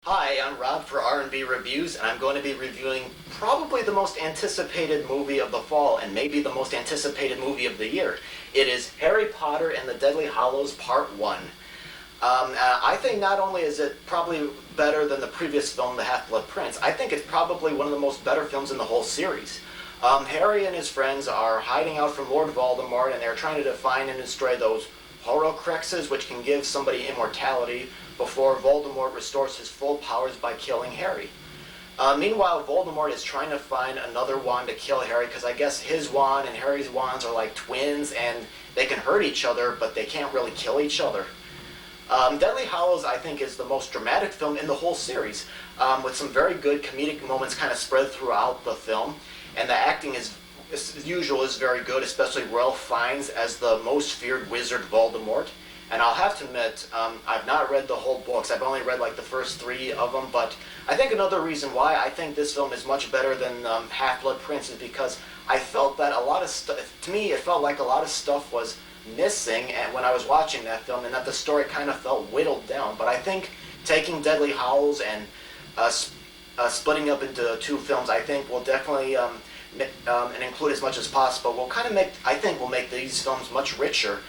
Hi, I'm Rob for R&B Reviews, and I'm going to be reviewing probably the most anticipated movie of the fall, and maybe the most anticipated movie of the year. It is Harry Potter and the Deathly Hallows Part 1. I think not only is it probably better than the previous film, The Half-Blood Prince, I think it's probably one of the most better films in the whole series. Harry and his friends are hiding out from Lord Voldemort, and they're trying to find and destroy those Horcruxes, which can give somebody immortality, before Voldemort restores his full powers by killing Harry. Meanwhile, Voldemort is trying to find another wand to kill Harry, because I guess his wand and Harry's wands are like twins, and they can hurt each other, but they can't really kill each other. Deathly Hallows, I think, is the most dramatic film in the whole series, with some very good comedic moments kind of spread throughout the film, and the acting is, as usual, is very good, especially Ralph Fiennes as the most feared wizard Voldemort. And I'll have to admit, I've not read the whole books. I've only read like the first 3 of them, but I think another reason why I think this film is much better than Half-Blood Prince is because I felt that a lot of stuff, to me, it felt like a lot of stuff was missing and when I was watching that film, and that the story kind of felt whittled down. But I think taking Deathly Hallows and splitting up into 2 films, I think will definitely and include as much as possible, will kind of make, I think, will make these films much richer.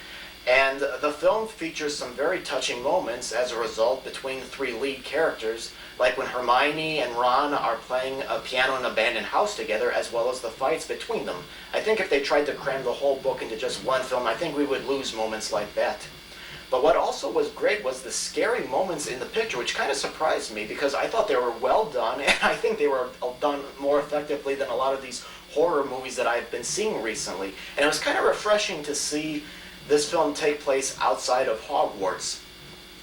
And the film features some very touching moments as a result between the 3 lead characters, like when Hermione and Ron are playing a piano in an abandoned house together, as well as the fights between them. I think if they tried to cram the whole book into just one film, I think we would lose moments like that. But what also was great was the scary moments in the picture, which kind of surprised me because I thought they were well done, and I think they were done more effectively than a lot of these horror movies that I've been seeing recently. And it was kind of refreshing to see this film take place outside of Hogwarts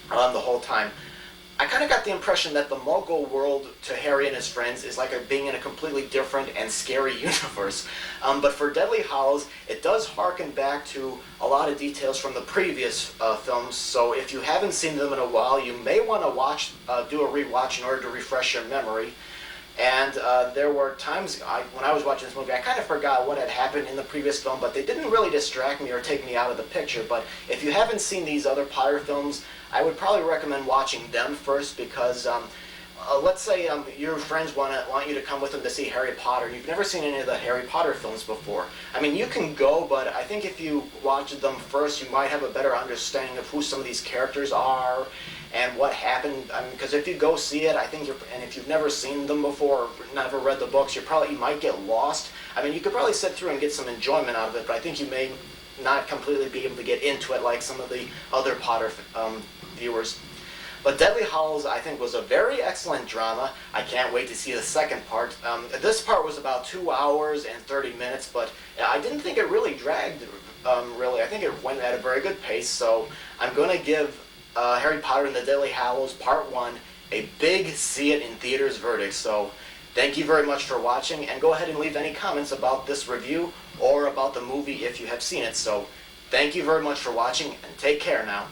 the whole time. I kind of got the impression that the Muggle world to Harry and his friends is like being in a completely different and scary universe. But for Deathly Hallows, it does harken back to a lot of details from the previous films, so if you haven't seen them in a while, you may want to do a rewatch in order to refresh your memory. And there were times when I was watching this movie, I kind of forgot what had happened in the previous film, but they didn't really distract me or take me out of the picture. But if you haven't seen these other Potter films, I would probably recommend watching them first, because let's say your friends want you to come with them to see Harry Potter. You've never seen any of the Harry Potter films before. I mean, you can go, but I think if you watch them first, you might have a better understanding of who some of these characters are and what happened. I mean, because if you go see it, I think and if you've never seen them before or never read the books, you might get lost. I mean, you could probably sit through and get some enjoyment out of it, but I think you may not completely be able to get into it like some of the other Potter viewers. But Deathly Hallows, I think, was a very excellent drama. I can't wait to see the second part. This part was about 2 hours and 30 minutes, but I didn't think it really dragged, really. I think it went at a very good pace, so I'm going to give Harry Potter and the Deathly Hallows Part 1 a big see it in theaters verdict. So thank you very much for watching, and go ahead and leave any comments about this review or about the movie if you have seen it. So thank you very much for watching, and take care now.